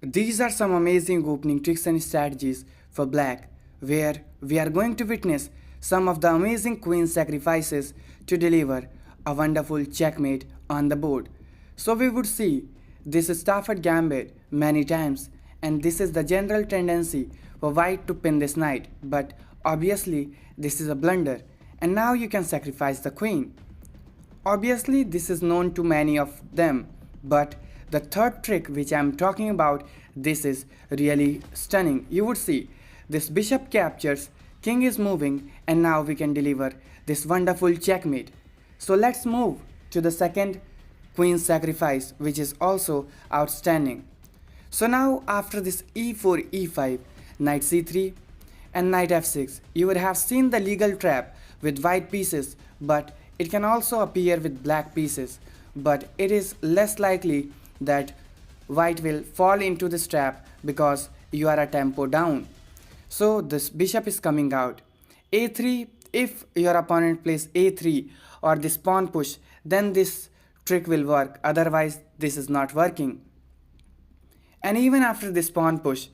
These are some amazing opening tricks and strategies for black, where we are going to witness some of the amazing queen sacrifices to deliver a wonderful checkmate on the board. So we would see this Stafford Gambit many times, and this is the general tendency for white to pin this knight, but obviously this is a blunder, and now you can sacrifice the queen. Obviously, this is known to many of them, but the third trick which I am talking about, this is really stunning. You would see this bishop captures, king is moving, and now we can deliver this wonderful checkmate. So let's move to the second queen sacrifice, which is also outstanding. So now after this e4, e5, knight c3 and knight f6, you would have seen the legal trap with white pieces, but it can also appear with black pieces, but it is less likely that white will fall into this trap because you are a tempo down. So this bishop is coming out. a3, if your opponent plays a3 or this pawn push, then this trick will work, otherwise this is not working. And even after this pawn push,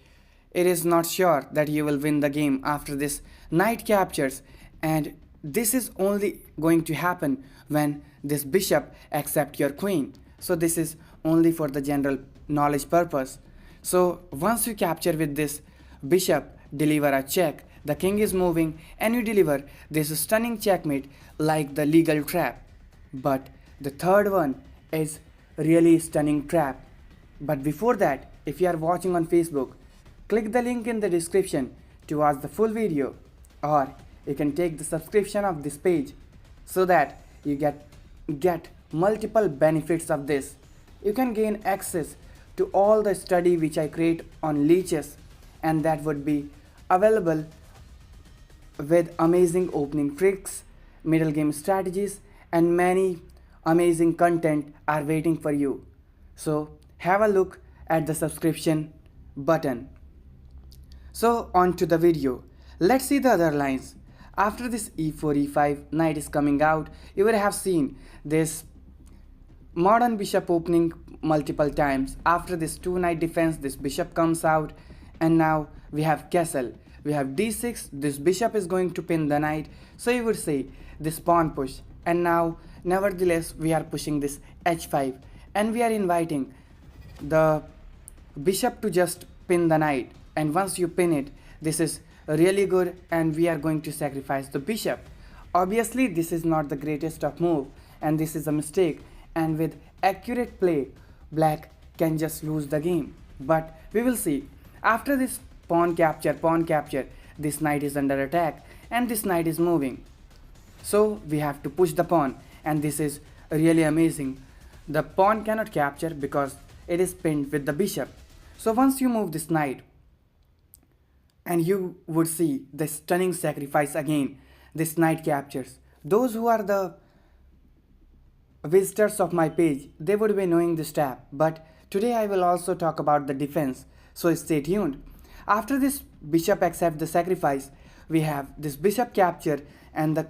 it is not sure that you will win the game after this knight captures, and this is only going to happen when this bishop accepts your queen. So this is only for the general knowledge purpose. So once you capture with this bishop, deliver a check, the king is moving, and you deliver this stunning checkmate like the legal trap. But the third one is really stunning trap. But before that, if you are watching on Facebook, click the link in the description to watch the full video, or you can take the subscription of this page so that you get multiple benefits of this. You can gain access to all the study which I create on lichess, and that would be available with amazing opening tricks, middle game strategies, and many amazing content are waiting for you. So have a look at the subscription button. So on to the video. Let's see the other lines. After this e4, e5, knight is coming out, you would have seen this modern bishop opening multiple times. After this two knight defense, this bishop comes out, and now we have castle. We have d6, this bishop is going to pin the knight, so you would say this pawn push, and now nevertheless we are pushing this h5, and we are inviting the bishop to just pin the knight, and once you pin it, this is really good, and we are going to sacrifice the bishop. Obviously this is not the greatest of move, and this is a mistake, and with accurate play black can just lose the game. But we will see. After this pawn capture, this knight is under attack, and this knight is moving, so we have to push the pawn, and this is really amazing. The pawn cannot capture because it is pinned with the bishop. So once you move this knight, and you would see the stunning sacrifice again, this knight captures. Those who are the visitors of my page, they would be knowing this trap, but today I will also talk about the defense, so stay tuned. After this bishop accepts the sacrifice, we have this bishop capture, and the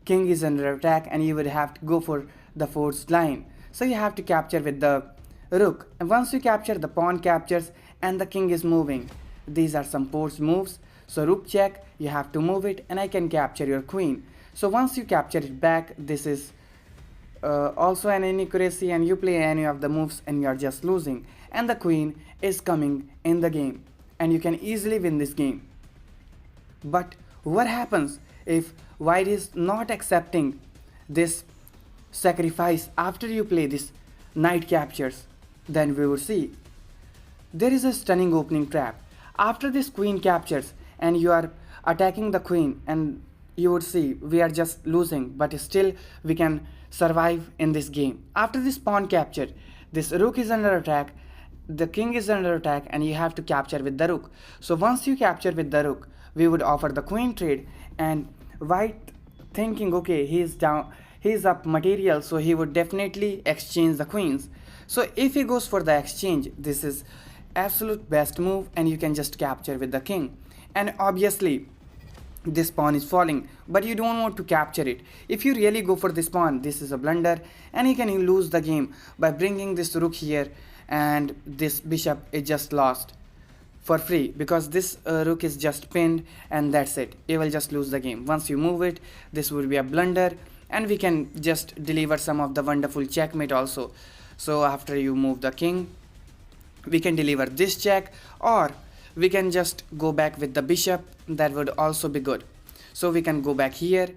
king is under attack, and you would have to go for the forced line. So you have to capture with the rook, and once you capture, the pawn captures, and the king is moving. These are some forced moves. So rook check, you have to move it, and I can capture your queen. So once you capture it back, this is also an inaccuracy, and you play any of the moves and you are just losing, and the queen is coming in the game, and you can easily win this game. But what happens if white is not accepting this sacrifice after you play this knight captures? Then we will see. There is a stunning opening trap. After this queen captures and you are attacking the queen, and you would see we are just losing, but still we can survive in this game. After this pawn capture, this rook is under attack, the king is under attack, and you have to capture with the rook. So once you capture with the rook, we would offer the queen trade, and white thinking, okay, he is down, he is up material, so he would definitely exchange the queens. So if he goes for the exchange, this is absolute best move, and you can just capture with the king. And obviously this pawn is falling, but you don't want to capture it. If you really go for this pawn, this is a blunder, and you can lose the game by bringing this rook here, and this bishop is just lost for free because this rook is just pinned, and that's it. You will just lose the game. Once you move it, this would be a blunder, and we can just deliver some of the wonderful checkmate also. So after you move the king, we can deliver this check, or we can just go back with the bishop. That would also be good. So we can go back here,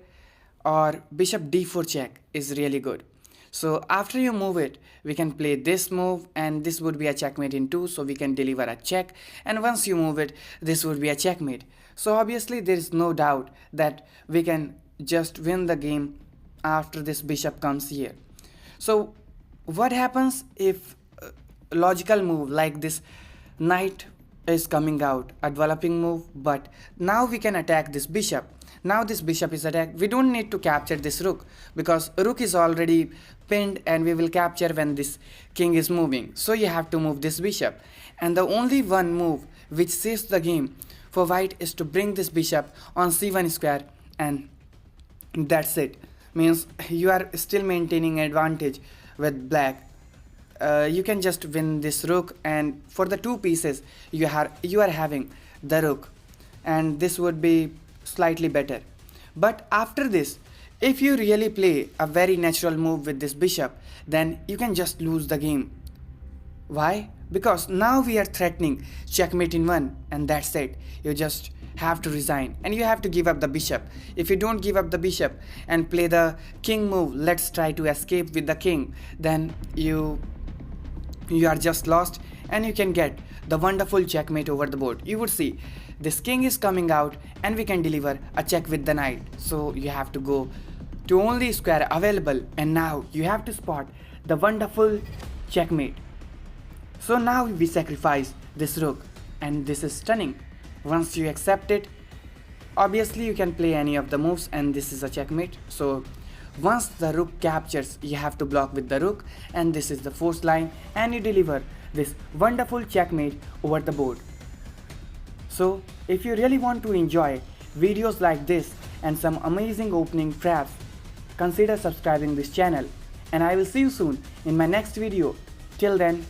or bishop d4 check is really good. So after you move it, we can play this move, and this would be a checkmate in 2, so we can deliver a check, and once you move it, this would be a checkmate. So obviously there is no doubt that we can just win the game after this bishop comes here. So what happens if logical move like this knight is coming out, a developing move, but now we can attack this bishop. Now this bishop is attacked. We don't need to capture this rook because rook is already pinned, and we will capture when this king is moving. So you have to move this bishop, and the only one move which saves the game for white is to bring this bishop on c1 square, and that's it. Means you are still maintaining advantage with black. You can just win this rook, and for the 2 pieces you are having the rook, and this would be slightly better. But after this, if you really play a very natural move with this bishop, then you can just lose the game. Why? Because now we are threatening checkmate in 1, and that's it. You just have to resign, and you have to give up the bishop. If you don't give up the bishop and play the king move, let's try to escape with the king, then you are just lost, and you can get the wonderful checkmate over the board. You would see this king is coming out, and we can deliver a check with the knight. So you have to go to only square available, and now you have to spot the wonderful checkmate. So now we sacrifice this rook, and this is stunning. Once you accept it, obviously you can play any of the moves, and this is a checkmate. So once the rook captures, you have to block with the rook, and this is the force line, and you deliver this wonderful checkmate over the board. So if you really want to enjoy videos like this and some amazing opening traps, consider subscribing this channel, and I will see you soon in my next video. Till then,